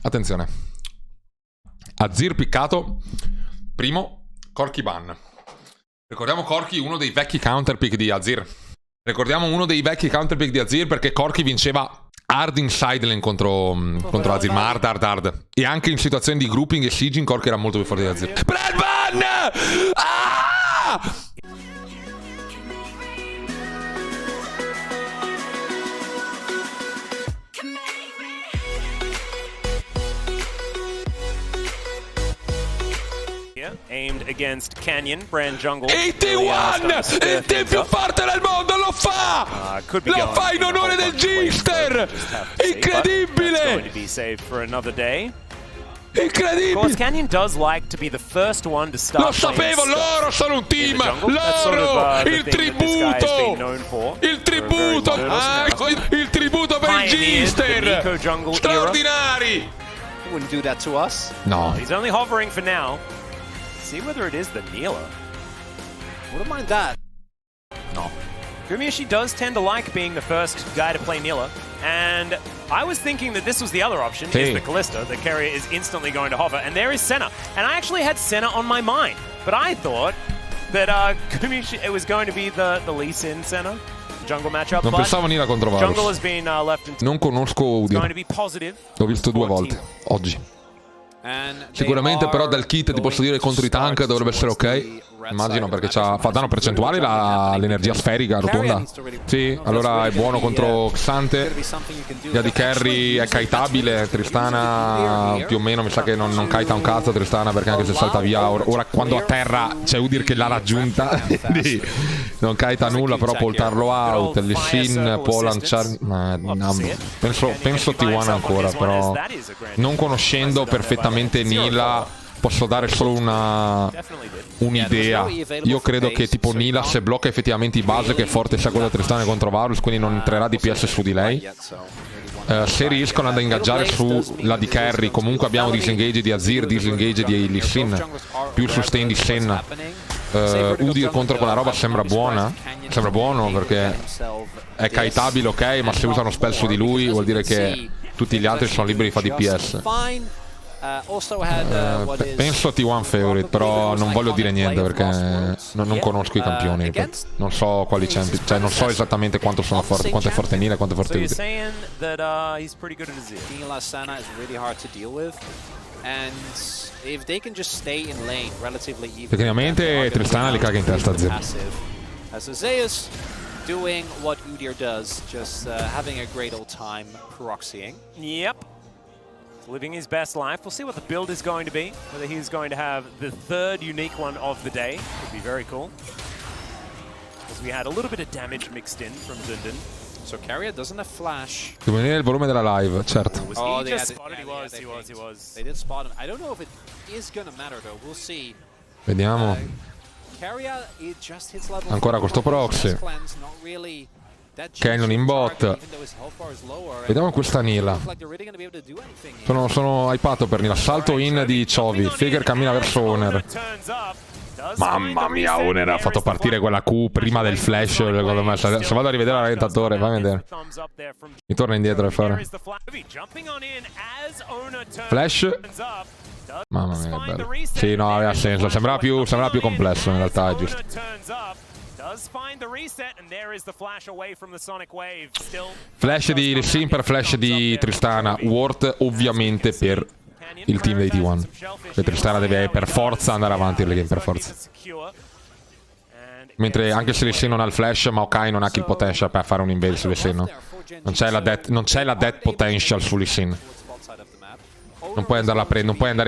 Attenzione. Azir piccato. Primo, Corki ban. Ricordiamo Corki, uno dei vecchi counterpick di Azir. Ricordiamo uno dei vecchi counterpick di Azir perché Corki vinceva hard in sidelane contro Azir, ma hard. E anche in situazioni di grouping e sieging Corki era molto più forte di Azir. Brad ban! Ah! Aimed against Canyon, Brand Jungle. Il T1! Il team più forte del mondo lo fa! Lo fa in onore del Gister! Incredibile! Incredibile! Canyon does like to be the first one to start. Lo sapevo, loro sono un team! Loro! Il tributo! Il tributo! Il tributo per il Gister! Straordinari! Wouldn't do that to us. No. He's only hovering for now. See whether it is the Neela. Wouldn't mind that. No. Gumiyoshi does tend to like being the first guy to play Neela, and I was thinking that this was the other option, is the Callista. The carrier is instantly going to hover, and there is Senna. And I actually had Senna on my mind, but I thought that Gumiyoshi, it was going to be the Lee Sin Senna jungle matchup. Non pensavo Nila contro Varus. Jungle has been left in non conosco Udyr. L'ho visto 2 volte oggi. Sicuramente però dal kit ti posso dire contro i tank dovrebbe essere ok. Immagino perché fa danno percentuali l'energia sferica rotonda. Sì, allora è buono contro Xante. Via di carry è kitabile. Tristana più o meno mi sa che non kita un cazzo Tristana, perché anche se salta via ora quando a terra c'è Udyr che l'ha raggiunta non kita nulla, però può ultarlo out. Il Shin può lanciare penso T1 ancora, però non conoscendo perfettamente Nila posso dare solo un'idea. Io credo che tipo Nila, se blocca effettivamente i base, che è forte sia con Tristana contro Varus, quindi non entrerà DPS su di lei. Se riescono ad ingaggiare sulla di carry, comunque abbiamo disengage di Azir, disengage di Lee Sin, più sustain di Senna. Udyr contro quella roba sembra buona. Sembra buono perché è kitabile, ok, ma se usano spell su di lui vuol dire che tutti gli altri sono liberi di fare DPS. Penso T1 favorite, però non voglio dire niente perché non conosco i campioni, non so quali champion, cioè non so esattamente quanto sono forti, quanto è forte Nila e quanto è forte Udyr. Tecnicamente Tristana li caga in testa a zero. Doing what Udyr does, just having a great old time proxying. Yep. Living his best life. We'll see what the build is going to be. Whether he's going to have the third unique one of the day. Would be very cool. Because we had a little bit of damage mixed in from Dundun. So Carrier doesn't have flash. Devo venire il volume della live, certo. Oh, he just spotted. He was. They did spot him. I don't know if it is gonna matter though. We'll see. Vediamo. Carrier, it just hits level. Ancora questo proxy. Canyon in bot. Vediamo questa Nila. Sono hypato per Nila. Salto in di Chovy. Faker cammina verso Oner. Mamma mia, Oner ha fatto partire quella Q prima del flash. Se vado a rivedere l'allentatore, vai a vedere. Mi torna indietro a fare flash. Mamma mia, che bello. Sì, no, aveva senso. Sembrava più complesso in realtà, è giusto. Flash di Sim per flash di Tristana. Ward ovviamente per il team dei T1. E Tristana deve per forza andare avanti nelle game, per forza. Mentre anche se Sim non ha il flash, Maokai non ha kill potential per fare un invade su Sim, no? Non c'è la death potential su Sim. Non puoi andare a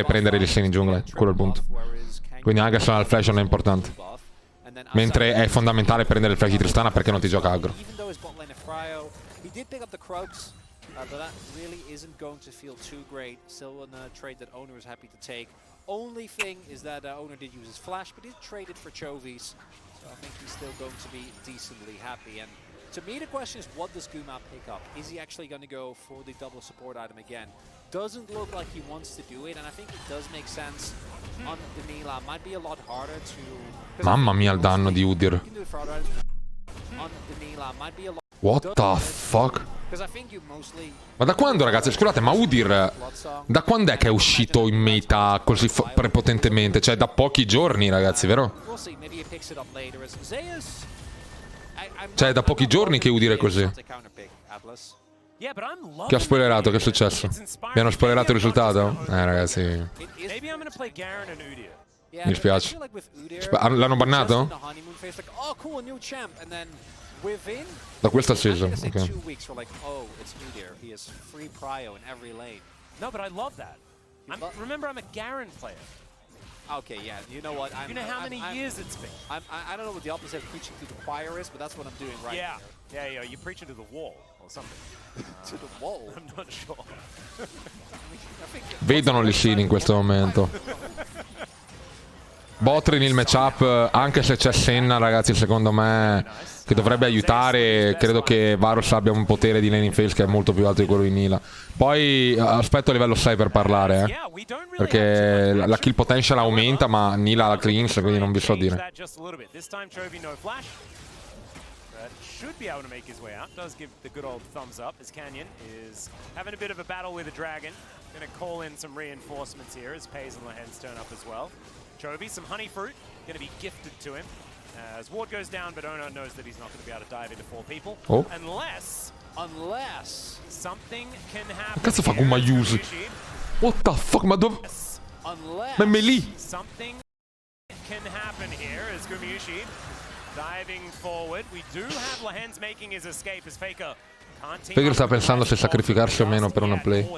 prendere Sim in giungla, quello è il punto. Quindi anche se non ha il flash non è importante. Mentre è fondamentale prendere il flash di Tristana perché non ti gioca aggro. Only thing is that owner did use his flash, but he traded for Chovies, so I think he's still going to be decently happy. And to me, the question is, what does Guma pick up? Is he actually going to go for the double support item again? Doesn't look like he wants to do it, and I think it does make sense on the Nila. Might be a lot harder to. Mamma mia il danno di Udyr. What the fuck? Ma da quando, ragazzi? Scusate, ma Udyr da quando è che è uscito in meta così prepotentemente? Cioè da pochi giorni, ragazzi, vero? Cioè da pochi giorni che Udyr è così. Che ha spoilerato? Che è successo? Mi hanno spoilerato il risultato? Ragazzi, mi dispiace. L'hanno bannato? Da questa season, ok. No, but I love that. Remember, I'm a Garen player. Okay, yeah. You know what? You know how many years it's been. I don't know what the opposite of preaching to the choir is, but that's what I'm doing right now. Yeah. You're preaching to the wall or something. To the wall? I'm not sure. Vedono gli scene in questo momento. Botrin il matchup, anche se c'è Senna, ragazzi, secondo me, che dovrebbe aiutare. Credo che Varus abbia un potere di laning phase che è molto più alto di quello di Nila. Poi aspetto livello 6 per parlare, perché la kill potential aumenta, ma Nila ha la cleanse, quindi non vi so dire. Should be able to make his way out. Does give the good old thumbs up as Canyon is having a bit of a battle with a dragon. Gonna call in some reinforcements here as Pays and Lahens turn up as well. Chovy, some honey fruit, gonna be gifted to him as Ward goes down, but Ono knows that he's not gonna be able to dive into 4 people. Unless something can happen. Cazzo fa con Mayus? What the fuck? Ma dove? Ma è lì. Something can happen here as Gumayushi diving forward. We do have Lahens making his escape as Faker can't team. Faker sta pensando se sacrificarsi o meno per una play.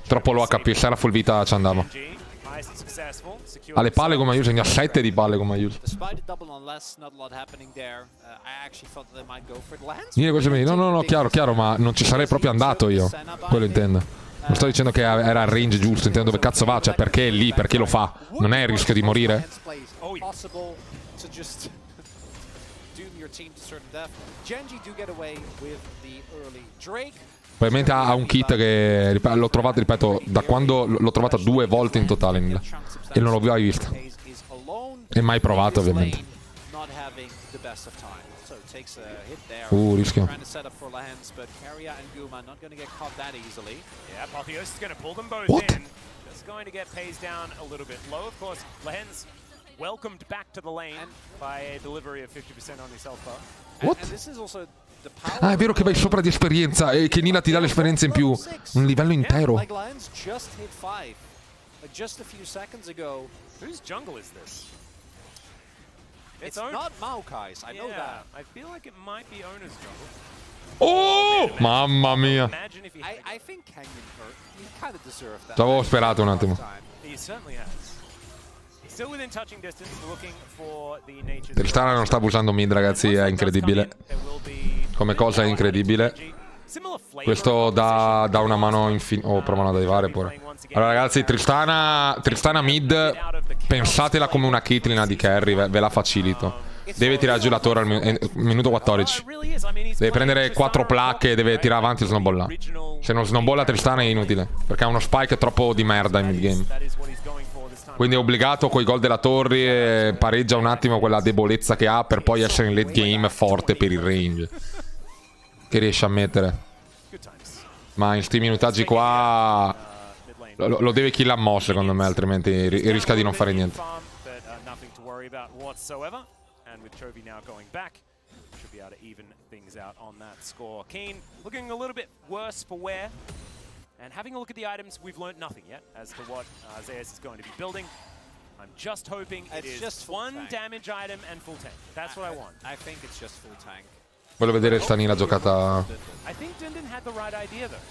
Troppo lo HP, se era full vita ci andava. Ha le palle come Mayus, ne ha 7 di palle come Mayus. No, chiaro, ma non ci sarei proprio andato io. Quello intendo. Non sto dicendo che era al range giusto, intendo dove cazzo va, cioè perché è lì, perché lo fa. Non è il rischio di morire? Probabilmente ha un kit che l'ho trovato, ripeto, da quando l'ho trovata 2 volte in totale e non l'ho mai vista. E mai provato, ovviamente. Rischio. What? Welcomed back to the lane by a delivery of 50% on his health bar. What? Ah, è vero che vai sopra di esperienza e che Nila ti dà l'esperienza in più. Un livello intero. Whose jungle is this? It's not Maokai's, I know that. I feel like it might be Ona's jungle. Oh! Mamma mia. I think Canyon hurt. He kind of deserved that. Ci avevo sperato un attimo. He certainly has. Still within touching distance, looking for the nature. Tristana non sta abusando mid, ragazzi, è incredibile. Come cosa è incredibile. Questo dà una mano infinita. Oh, provano ad arrivare pure. Allora, ragazzi, Tristana mid, pensatela come una Caitlyn di carry, ve la facilito. Deve tirare giù la torre al minuto 14. Deve prendere 4 placche e deve tirare avanti e snowballare. Se non snowballa Tristana è inutile, perché ha uno spike troppo di merda in mid game. Quindi è obbligato coi gol della torre e pareggia un attimo quella debolezza che ha per poi essere in late game forte per il range che riesce a mettere. Ma in sti minutaggi qua lo deve kill a mo', secondo me, altrimenti rischia di non fare niente. And having a look at the items, we've learned nothing yet as to what Zeus is going to be building. I'm just hoping it is just one damage item and full tank. That's what I want. I think it's just full tank. Voglio vedere sta Nila giocata.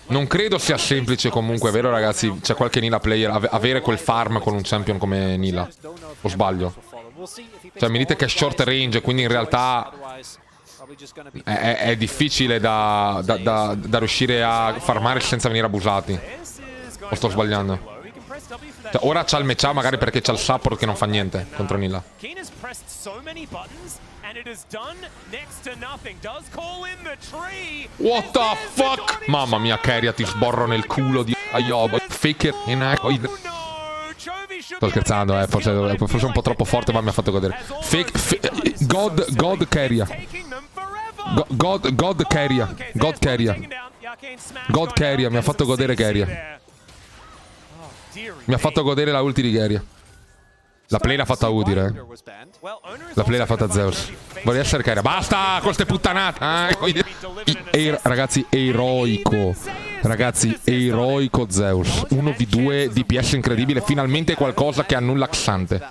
Non credo sia semplice comunque, vero ragazzi? C'è qualche Nila player avere quel farm con un champion come Nila. O sbaglio? Cioè mi dite che è short range, quindi in realtà è difficile da riuscire a farmare senza venire abusati. O sto sbagliando? Cioè, ora c'ha il matchup magari perché c'ha il support che non fa niente contro Nila. What the fuck? Mamma mia, Keria, ti sborro nel culo di Ayob. Fake it in a... Sto scherzando, forse un po' troppo forte, ma mi ha fatto godere. God Keria. God carrier. God carrier. God carrier. Mi ha fatto godere carrier. Mi ha fatto godere la ulti di carrier. La play l'ha fatta utile, La play l'ha fatta Zeus. Vorrei essere carrier. Basta con ste puttanate. Ragazzi, eroico. Ragazzi, eroico Zeus. 1v2 DPS incredibile. Finalmente qualcosa che annulla Xante.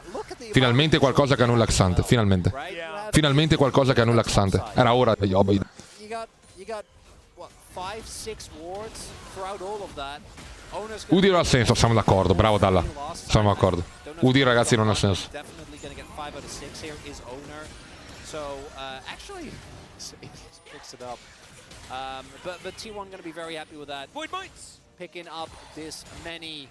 Finalmente qualcosa che annulla Xante. Finalmente. Finalmente qualcosa che annulla Xante. Era ora. Udir ha senso, siamo d'accordo. Bravo Dalla. Siamo d'accordo. Udir ragazzi non ha senso. But T1 going to be very happy with that. Picking up this many.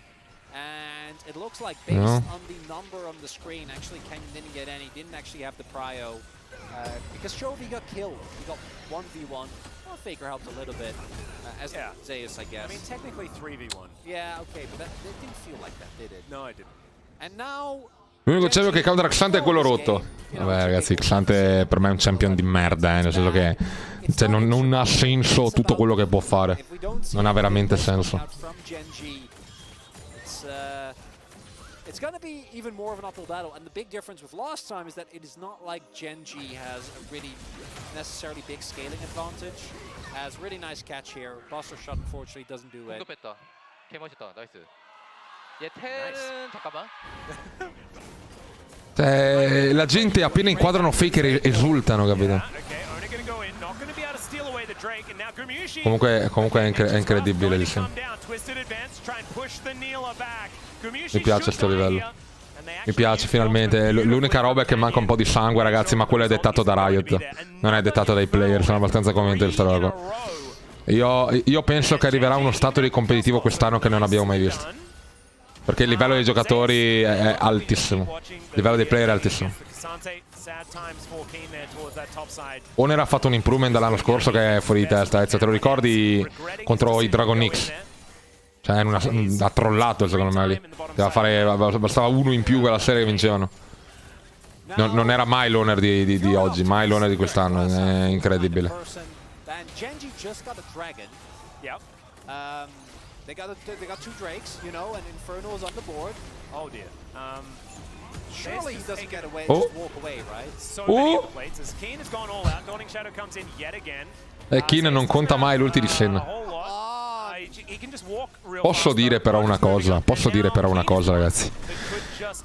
And it looks like based on the number on the screen, actually Ken didn't get any, didn't actually have the prio. Because Chovy got killed. He got 1v1. Well, Faker helped a little bit. As Zeus, I guess. I mean, technically 3v1. Yeah, okay, but it didn't feel like that, did it? No, I didn't. And now... L'unico champion che counter Xante è quello rotto. Vabbè ragazzi, Xante per me è un champion di merda, nel senso che cioè, non ha senso tutto quello che può fare. Non ha veramente senso. It's going to be even more of an uphill battle, and the big difference with last time is that it is not like Genji has a really necessarily big scaling advantage. Has really nice catch here. Buster shot unfortunately doesn't do it. La gente appena inquadrano Faker esultano, capito? Comunque è incredibile il sim. Mi piace sto livello. Mi piace finalmente. L'unica roba è che manca un po' di sangue, ragazzi, ma quello è dettato da Riot. Non è dettato dai player, sono abbastanza convinto di sta roba. Io penso che arriverà uno stato di competitivo quest'anno che non abbiamo mai visto. Perché il livello dei giocatori è altissimo. Il livello dei player è altissimo. Honor ha fatto un improvement dall'anno scorso che è fuori di testa, te lo ricordi contro i Dragon X? Cioè ha trollato secondo me lì. Bastava uno in più quella serie che vincevano. Non era mai l'Honor di oggi, mai l'Honor di quest'anno, è incredibile. They got two Drakes, you know, and Inferno is on the board. Oh dear. Surely he doesn't get away, just walk away, right? So many of the plates as Keen has gone all out. Dawning Shadow comes in yet again. E Keen non conta mai l'ulti di Senna. Posso dire però una cosa, ragazzi.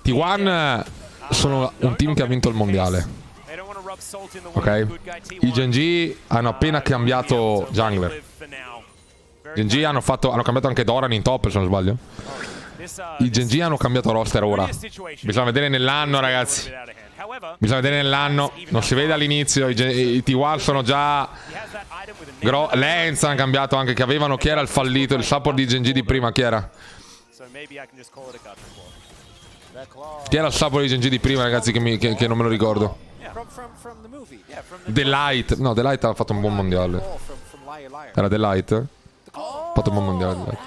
T1 sono un team che ha vinto il mondiale. Ok? I Genji hanno appena cambiato jungler. Genji hanno cambiato anche Doran in top, se non sbaglio. I Genji hanno cambiato roster ora. Bisogna vedere nell'anno, ragazzi. Bisogna vedere nell'anno. Non si vede all'inizio. I T1 sono già... Lenz hanno cambiato anche, che avevano... Chi era il fallito? Il support di Genji di prima, chi era? Chi era il support di Genji di prima, ragazzi, che non me lo ricordo. The Light. No, The Light ha fatto un buon mondiale. Era The Light? Ha fatto un buon mondiale.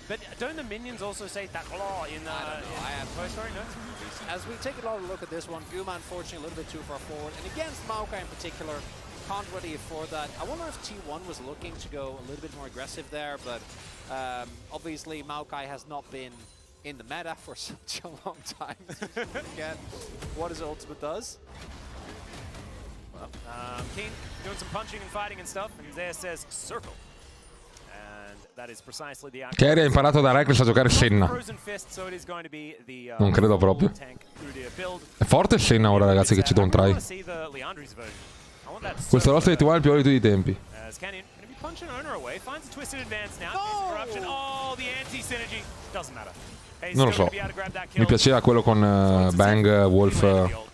But don't the minions also say Takla in Toy Story? No? As we take a look at this one, Guma unfortunately a little bit too far forward, and against Maokai in particular, can't really afford that. I wonder if T1 was looking to go a little bit more aggressive there, but obviously Maokai has not been in the meta for such a long time. Again, what his ultimate does. Well, King doing some punching and fighting and stuff, and there says circle. Kerry ha imparato da Reckless a giocare Senna. Non credo proprio. È forte Senna ora, ragazzi, che ci do un try. Questo roster di T1 è il più di tutti i tempi. Non lo so. Mi piaceva quello con Bang, Wolf e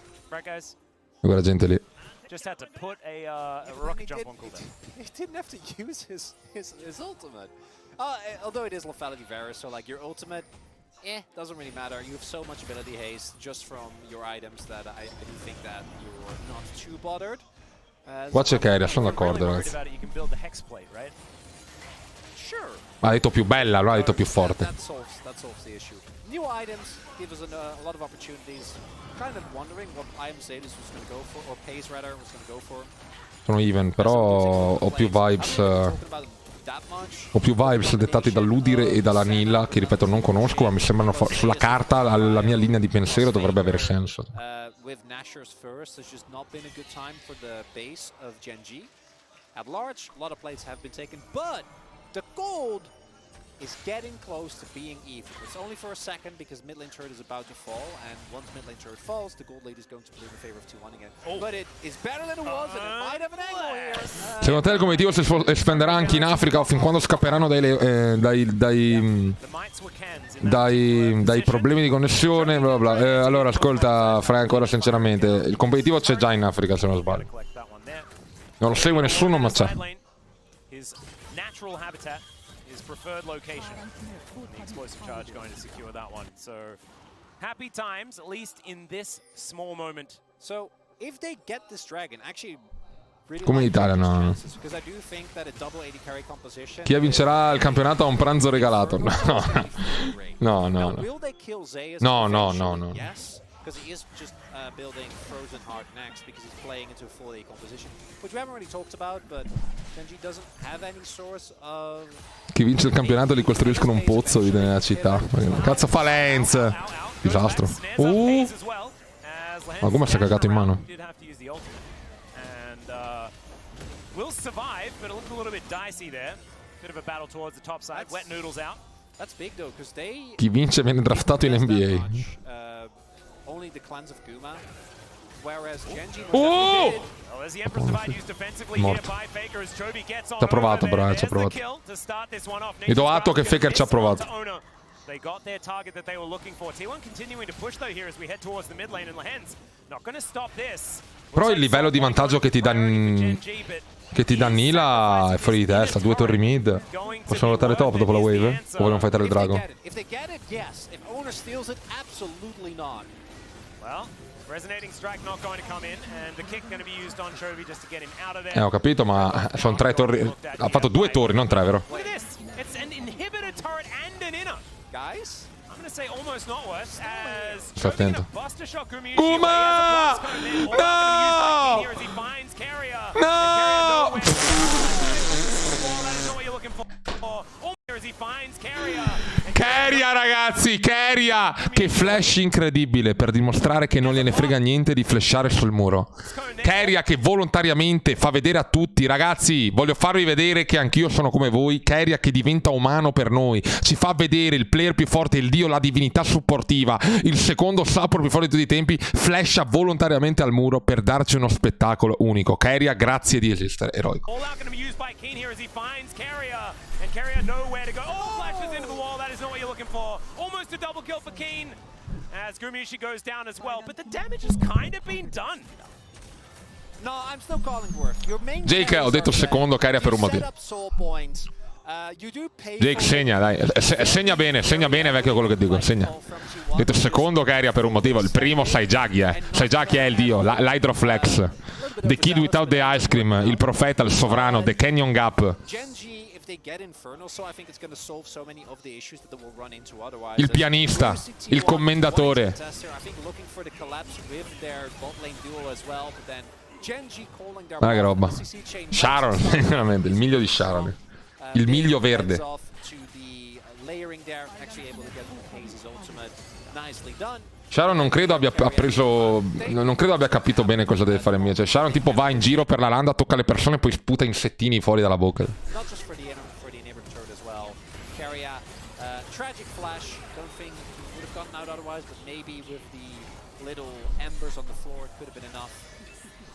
quella gente lì. Just had to put a rocket jump on cooldown. He didn't have to use his ultimate. Although it is lethality Varus, so like your ultimate, doesn't really matter. You have so much ability haste just from your items that I do think that you're not too bothered. Qua c'è Keria, sono d'accordo, ragazzi. Ha detto più bella, lo ha detto più forte. That solves the issue. New items give us a lot of opportunities. Kind of wondering what item Zadis was going to go for, or Pace rather was going to go for. Sono even, però ho più vibes. Ho più vibes dettati dall'Udire e dalla Nilla, che ripeto non conosco, ma mi sembrano sulla carta la mia linea di pensiero dovrebbe avere senso. Is getting close to being even. It's only for a second because mid lane turret is about to fall, and once mid lane turret falls, the gold lead is going to play in favor of 2-1 again. But it is better than it was, and it might have an angle here. Secondo te il competitivo si espanderà anche in Africa o fin quando scapperanno dai problemi di connessione? Bla bla. Allora ascolta Frank, ora sinceramente, il competitivo c'è già in Africa se non sbaglio. Non lo segue nessuno, ma c'è. Preferred location. The explosive charge going to secure that one. So happy times, at least in this small moment. So if they get this dragon, actually really come l'Italia, no. Because I do think that a double AD carry composition. Chi vincerà il campionato ha un pranzo regalato. No. No. Because he is just building Frozen Heart next because he's playing into a full A composition, which we haven't really talked about, but Genji doesn't have any source of... Chi vince il campionato li costruiscono un pozzo nella città. Cazzo fa Lenz? Disastro. Ma come si è cagato in mano? Will survive, but it looked a little bit dicey there. Bit of a battle towards the top side. Wet Noodles out. That's big though, because they... Chi vince viene draftato in NBA. Only the clans of Guma, whereas Genji oh! As the Empress Divide used defensively here by Faker as Chobi gets on. Ci ha provato, però, ci ha provato. Mi do atto che Faker ci ha provato. They got their target that they were looking for. T1 continuing to push though here as we head towards the mid lane, and Lehens not going to stop this. Però il livello di vantaggio che ti dà Nila è fuori di testa. 2 torri mid. Possiamo lottare top dopo la wave? O vogliamo fightare il drago? Well, resonating strike not going to come in, and the kick going to be used on Chovy just to get him out of there. Ho capito, ma sono 3 torri. Ha fatto 2 torri, non 3, vero? Look at this. It's an inhibitor turret and an inner. Guys, I'm going to say almost not worse as Sto attento. Kuma! No! No! Keria, ragazzi, Keria! Che flash incredibile per dimostrare che non gliene frega niente di flashare sul muro. Keria che volontariamente fa vedere a tutti, ragazzi, voglio farvi vedere che anch'io sono come voi. Keria che diventa umano per noi, ci fa vedere il player più forte, il dio, la divinità supportiva, il secondo support più forte di tutti i tempi, flasha volontariamente al muro per darci uno spettacolo unico. Keria, grazie di esistere, eroico. And Keria nowhere to go. Oh, flashes into the wall. That is not what you're looking for. Almost a double kill for Keen as Gumishi goes down as well. But the damage has kind of been done. No, I'm still calling worth. Your main Jake, ho detto secondo Keria per un motivo. Jake, segna, dai. Segna bene, vecchio, quello che dico. Segna. Ho detto secondo Keria per un motivo. Il primo Saijaki, Saijaki è il dio, l'Hydroflex. The Kid Without the Ice Cream, il profeta, il sovrano, The Canyon Gap. Il pianista, il commendatore. Ma che roba. Sharon, veramente, il miglio di Sharon. Il miglio verde. Sharon non credo abbia preso. Non credo abbia capito bene cosa deve fare Mia. Cioè, Sharon tipo va in giro per la landa, tocca le persone e poi sputa insettini fuori dalla bocca.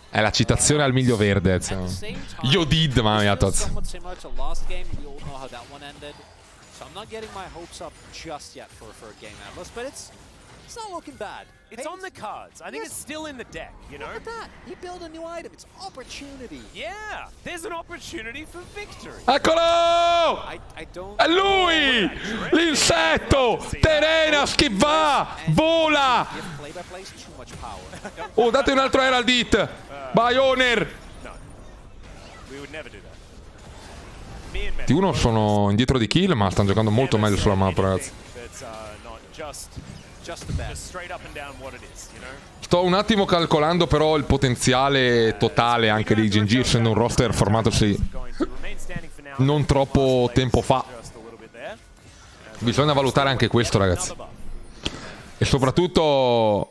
È la citazione al miglio verde. Io did, ma mi ha tozzo. It's not looking bad. It's on the cards. I think it's still in the deck, you know? Look at that. He built a new item. It's opportunity. Yeah, there's an opportunity for victory. Eccolo! È lui! L'insetto! Terenas che va! Vola! Oh, date un altro Herald Hit! Bioner! No. We would never do that. T1 sono indietro di kill, ma stanno giocando molto meglio sulla mappa, ragazzi. Sto un attimo calcolando però il potenziale totale anche dei Genji, essendo un roster formatosi non troppo tempo fa. Bisogna valutare anche questo, ragazzi. E soprattutto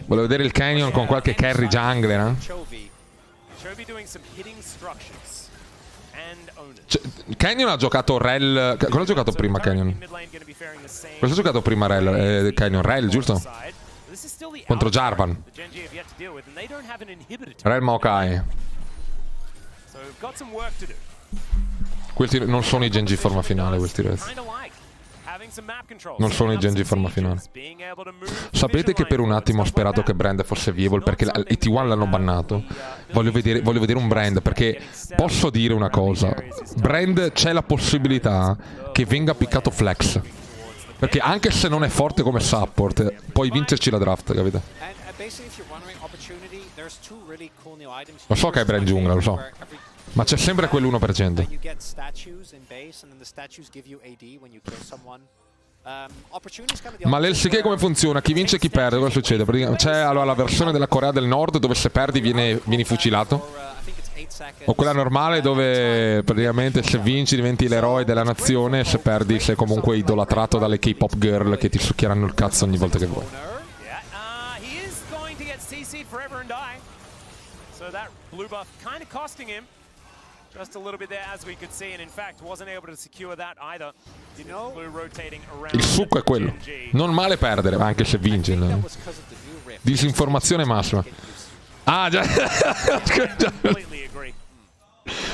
volevo vedere il Canyon con qualche carry jungler, Canyon ha giocato Rel. Cosa ha giocato prima Canyon? Cosa ha giocato prima Rel? Canyon Rel, giusto? Contro Jarvan. Rel Maokai. Questi non sono i Genji forma finale, questi ragazzi. Non sono i Genji forma finale. Sapete che per un attimo ho sperato che Brand fosse viable perché i T1 l'hanno bannato. Voglio vedere un Brand, perché posso dire una cosa. Brand, c'è la possibilità che venga piccato Flex, perché anche se non è forte come support puoi vincerci la draft, capite? Lo so che è Brand giungla, lo so, ma c'è sempre quell'1%. Ma l'LCK come funziona? Chi vince e chi perde? Cosa succede? C'è allora la versione della Corea del Nord dove se perdi vieni fucilato, o quella normale dove praticamente se vinci diventi l'eroe della nazione, e se perdi sei comunque idolatrato dalle K-pop girl che ti succhieranno il cazzo ogni volta che vuoi. Just a little bit there, as we could see, and in fact wasn't able to secure that either. Blue rotating around. Il succo è quello. Non male perdere, anche se vince. Disinformazione massima. Ah, già.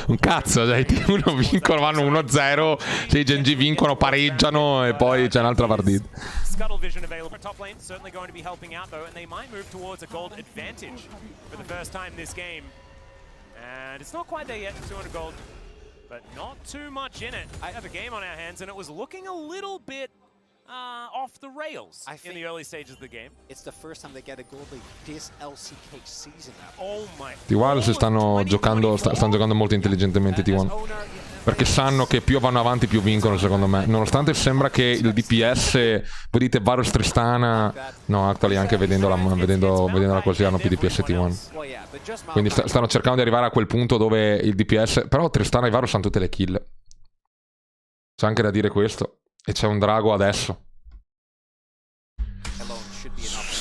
Un cazzo, cioè, i team 1 vincono, vanno 1-0, se i Genji vincono pareggiano e poi c'è un'altra partita. Scuttle vision available. Top lane certainly going to be helping out though, and they might move towards a gold advantage for the first time this game. And it's not quite there yet, 200 gold, but not too much in it. I have a game on our hands, and it was looking a little bit off the rails in the early stages of the game. It's the first time they get a goal lead this LCK season. Oh my! T1 si stanno giocando molto intelligentemente T1, perché sanno che più vanno avanti più vincono, secondo me. Nonostante sembra che il DPS, voi dite Varus Tristana, no, actually anche vedendola così hanno più DPS T1. Quindi stanno cercando di arrivare a quel punto dove il DPS, però Tristana e Varus hanno tutte le kill. C'è anche da dire questo. E c'è un drago adesso.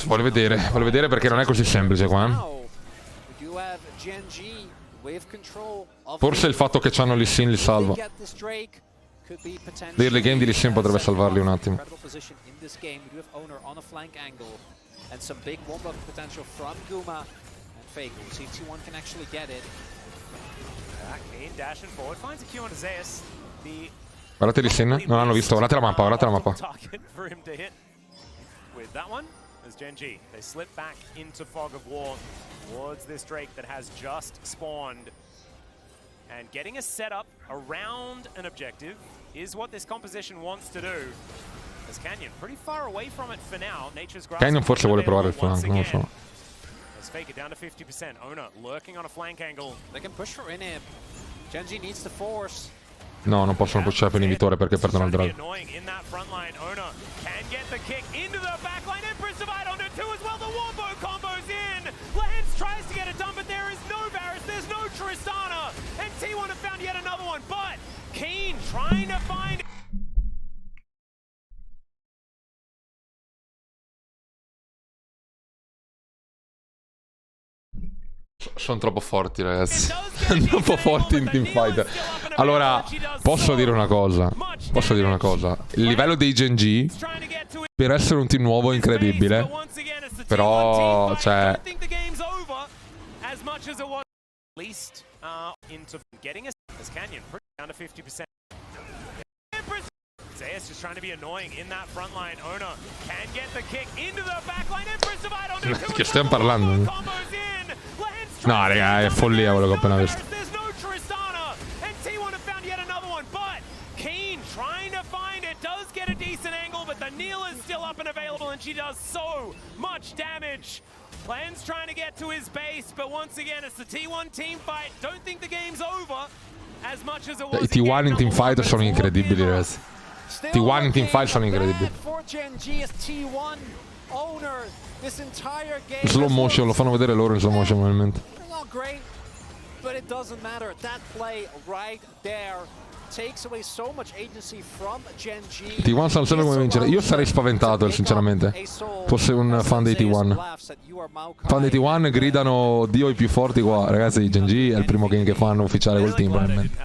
Voglio vedere perché non è così semplice qua. Forse il fatto che c'hanno Lee Sin li salva. L'early game di Lee Sin potrebbe salvarli un attimo. Guardate Lee Sin, non l'hanno visto, guardate la mappa, guardate la mappa. As Genji, they slip back into Fog of War towards this Drake that has just spawned. And getting a setup around an objective is what this composition wants to do. As Canyon pretty far away from it for now. Nature's Grasp. Canyon forse vuole provare il flank, non lo so. Let's fake it down to 50%. Ona lurking on a flank angle. They can push for inhib. Genji needs to force. No, non possono pushare per inibitore perché perdono il drago. Sono troppo forti, ragazzi. Troppo forti in teamfight. Allora, posso dire una cosa. Il livello dei Genji, per essere un team nuovo, è incredibile. Però, cioè... Che stiamo parlando? No, raga, è follia quello che ho appena visto. Plan's trying to get to his base, but once again it's the T1 team fight. Don't think the game's over as much as it was. I T1 in team fight sono incredibili, ragazzi. T1 in teamfight sono incredibili. Slow motion, lo fanno vedere loro in slow motion probabilmente. T1 sanno sempre come vincere. Io sarei spaventato sinceramente fosse un fan dei T1. Fan dei T1 gridano Dio i più forti qua. Ragazzi, Gen G è il primo game che fanno ufficiale col team probabilmente.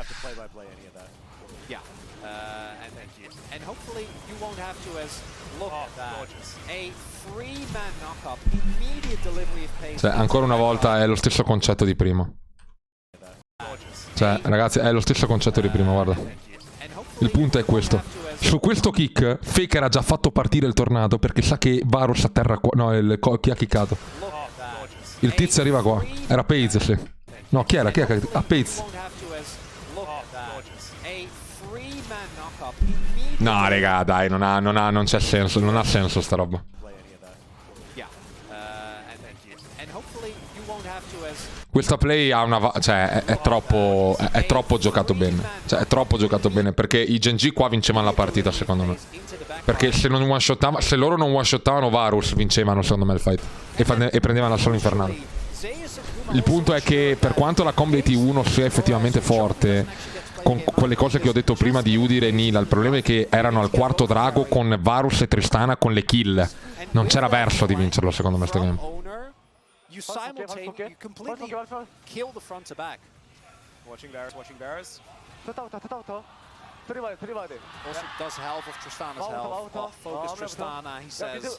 Cioè, ancora una volta è lo stesso concetto di prima. Cioè, ragazzi, è lo stesso concetto di prima, guarda. Il punto è questo. Su questo kick, Faker ha già fatto partire il tornado perché sa che Varus atterra qua. No, chi ha kickato? Il tizio arriva qua. Era Paze, sì. No, chi era? Chi era? Ah, Paze. No, raga, dai, non c'è senso. Non ha senso sta roba. Questa play ha una... cioè, è troppo giocato bene. Cioè, è troppo giocato bene. Perché i Gen G qua vincevano la partita, secondo me. Perché se loro non one-shottavano Varus, vincevano, secondo me, il fight. E prendevano la sola infernale. Il punto è che, per quanto la combo di T1 sia effettivamente forte, con quelle cose che ho detto prima di Udire e Nila, il problema è che erano al quarto drago con Varus e Tristana con le kill. Non c'era verso di vincerlo, secondo me, sto game. You completely kill the front to back. Watching Varus. Also does half of Tristana's health. Focus Tristana, he says.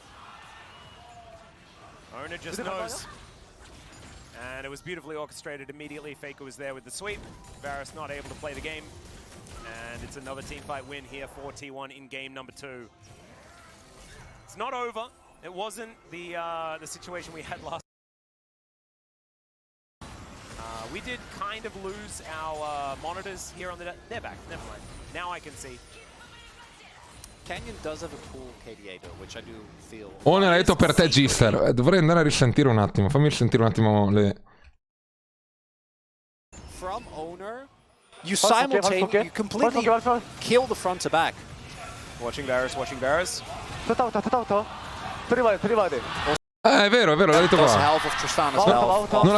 Owner just knows. And it was beautifully orchestrated immediately. Faker was there with the sweep. Varus not able to play the game. And it's another teamfight win here for T1 in game number 2. It's not over. It wasn't the situation we had last. We did kind of lose our monitors here on the... They're back, never mind. Now I can see. Canyon does have a cool KDA though, which I do feel... Owner ha detto per te Gister. Dovrei andare a risentire un attimo. Fammi risentire un attimo le... From Owner, you simultaneously, you completely kill the front to back. Watching Varus. È vero, l'ha detto qua. Non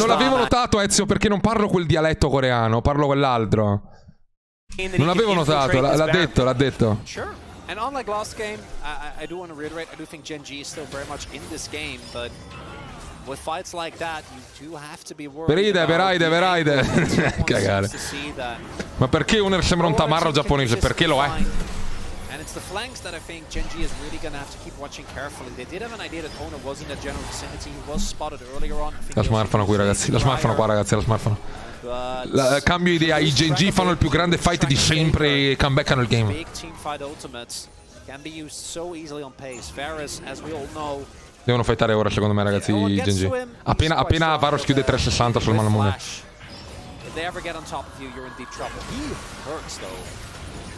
l'avevo notato, Ezio, perché non parlo quel dialetto coreano, parlo quell'altro. Non l'avevo notato, l'ha detto. Sure. And unlike last game, I do want to reiterate, I do think Gen G is still very much in this game, but with fights like that, you do have to be worried. Veraide. Cagare. Ma perché Uner sembra un tamarro giapponese? Perché lo è? And it's the flanks that I think Gen G is really going to have to keep watching carefully. They did have an idea that Owner was in the general vicinity. He was spotted earlier on. La smarfano qui, ragazzi. La smarfano qua, ragazzi. La smarfano. Cambio idea. I Gen G fanno il più grande fight di sempre e comebackano il game. Big team fight ultimates can be used so easily on pace. Varus, as we all know, devono fightare ora, secondo me, ragazzi, i Gen G. Appena Varus chiude 360 sul Malamune. If they ever get on top of you, you're in deep trouble. He hurts though.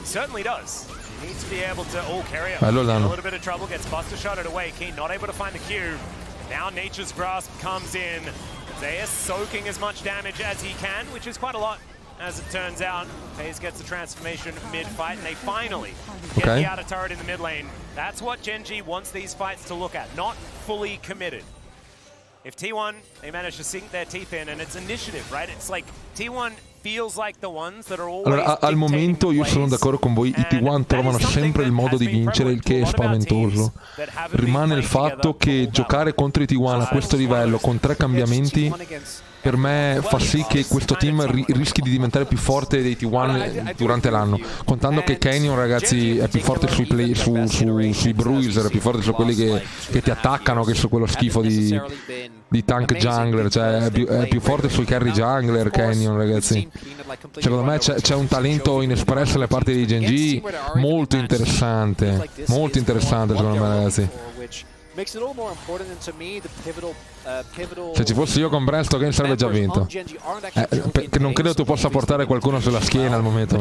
He certainly does. He needs to be able to carry up. A little bit of trouble, gets Buster shotted away. Keen not able to find the Q. Now Nature's Grasp comes in. Zeus soaking as much damage as he can, which is quite a lot, as it turns out. FaZe gets the transformation mid-fight, and they finally get the outer turret in the mid lane. That's what Gen G wants these fights to look at, not fully committed. If T1, they manage to sink their teeth in, and it's initiative, right? It's like T1 feels like the ones that are always allora, al momento io sono d'accordo con voi, i T1 trovano sempre il modo di vincere, il che è spaventoso. Rimane il fatto che giocare contro i T1 a questo livello, con 3 cambiamenti, per me fa sì che questo team rischi di diventare più forte dei T1 durante l'anno. Contando che Canyon, ragazzi, è più forte sui bruiser, è più forte su quelli che ti attaccano che su quello schifo di tank jungler. Cioè è più forte sui carry jungler Canyon, ragazzi. Secondo me c'è un talento inespresso alle parti di Gen G molto interessante. Molto interessante, secondo me, ragazzi. Se ci fossi io con Brand, sto game sarebbe già vinto. Non credo tu possa portare qualcuno sulla schiena al momento.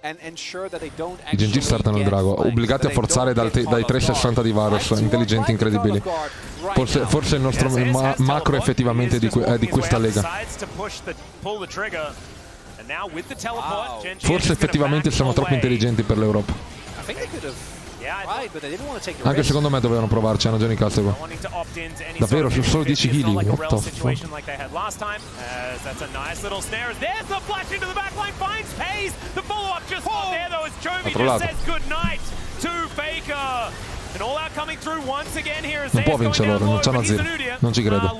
I Genji startano il drago, obbligati a forzare dai 360 di Varus, intelligenti incredibili. Forse il nostro macro effettivamente di questa lega. Forse effettivamente siamo troppo intelligenti per l'Europa. Anche secondo me dovevano provarci, hanno già in cazzo qua. Davvero, sono solo 10 kg. What the fuck? Altro lato. Non può vincere loro, non c'hanno zero. Non ci credo.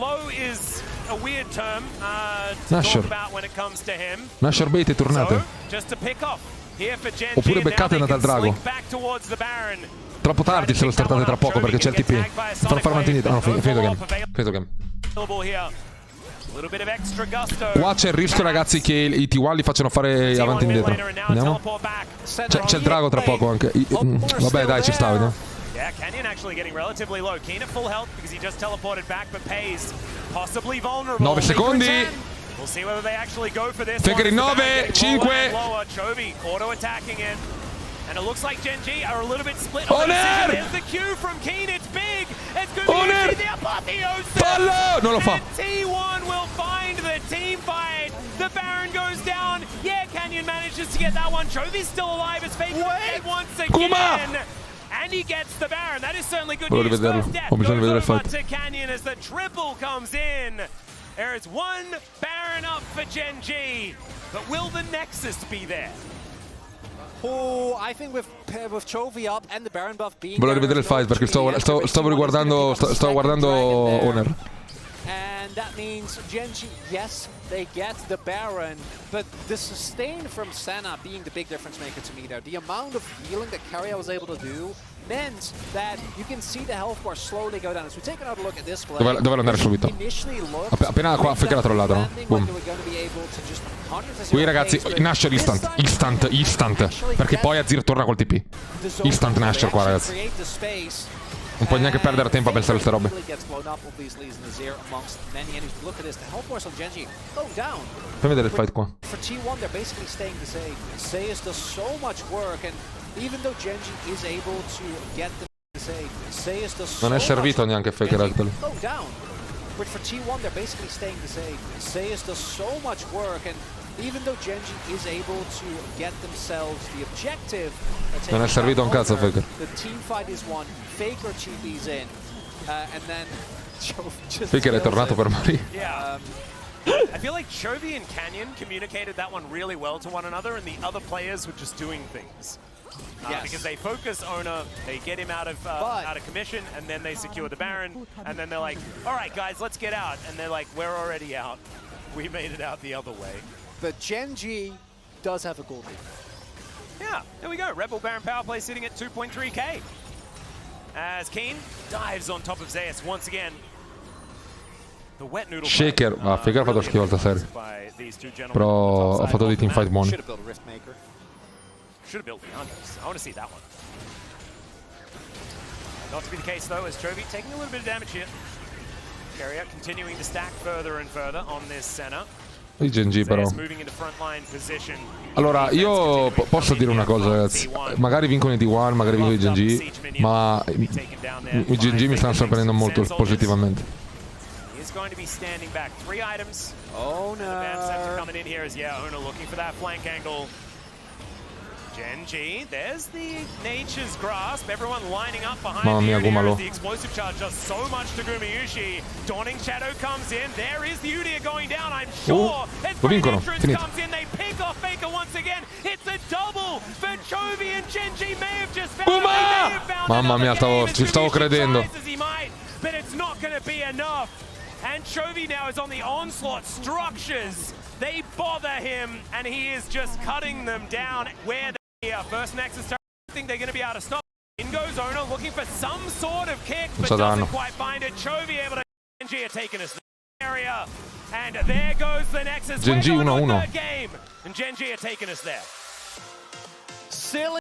Nasher bait e tornate. Oppure beccate e andate al drago. Troppo tardi se lo startate tra poco perché c'è il TP. Fanno fare avanti indietro. No, finito game. Finito game. Qua c'è il rischio, ragazzi, che i T1 li facciano fare avanti e indietro. Vediamo. C'è il drago tra poco anche. Vabbè, dai, ci sta, vediamo. Yeah, Canyon actually getting relatively low. Keen at full health because he just teleported back, but Pays possibly vulnerable. 9 secondi. We'll see whether they actually go for this. Faker in 9, 5. Chovy auto-attacking it. And it looks like Genji are a little bit split. Oner! There's the Q from Keen, it's big. It's going to be the apotheosis. Fallo! Non lo fa. T1 will find the team fight. The Baron goes down. Yeah, Canyon manages to get that one. Chovy's still alive. It's Faker once again. Kuma! And he gets the Baron. That is certainly good news. First death goes over to Canyon as the triple comes in. There is one Baron up for Genji, but will the Nexus be there? Oh, I think with Chovy up and the Baron buff being Volevo rivedere il fight perché stavo guardando Oner. And that means Genji, yes, they get the Baron, but the sustain from Senna being the big difference maker to me there. The amount of healing that Carrier was able to do meant that you can see the health bar slowly go down. As we take another look at this play, doveva andare subito. Appena qua Faker l'ha trollato, no? Boom. Qui ragazzi, Nasher instant. Perché poi Azir torna col TP. Instant Nasher qua, ragazzi. Non puoi neanche perdere tempo a pensare a queste robe. Fai vedere il fight qua. Non è servito neanche Faker actually. But for T1, they're basically staying the same. Zeus does so much work, and even though Genji is able to get themselves the objective, non è servito un cazzo Faker. The team fight is won. Faker TP's in, and then just Faker è tornato per morire. Yeah. I feel like Chovy and Canyon communicated that one really well to one another, and the other players were just doing things. Because they focus Ona, they get him out of commission, and then they secure the Baron, and then they're like, all right, guys, let's get out. And they're like, we're already out. We made it out the other way. But Genji does have a goal lead. Yeah, there we go. Rebel Baron power play sitting at 2.3k. As Keen dives on top of Zeus once again. The wet noodle Shaker, Faker ha fatto schifo stasera. Però ha fatto dei teamfight buoni. Should have built behind us. I want to see that one. Not to be the case though, as Chovy taking a little bit of damage here. Carrier continuing to stack further and further on this Senna. Il Genji però. Allora, io posso dire una cosa, ragazzi. Magari vincono i D1, magari vincono i Genji, ma i Genji mi stanno sorprendendo molto positivamente. Going to be standing back. 3 items. Coming in here as Ona looking for that flank angle. Genji, there's the Nature's Grasp. Everyone lining up behind Udyr as the explosive charge does so much to Gumayushi. Dawning Shadow comes in. There is the Udyr going down, I'm sure. As Brave Entrance comes in, they pick off Faker once again. It's a double for Chovy, and Genji may have just found Mamma mia, ci stavo credendo. But it's not going to be enough. And Chovy now is on the onslaught. Structures, they bother him, and he is just cutting them down. Where they are. First Nexus, I think they're going to be able to stop. In goes Ona, looking for some sort of kick, but doesn't quite find it. Chovy able to. Genji are taking us to the area, and there goes the Nexus. Genji 1-1. Game, and Genji are taking us there. Silly.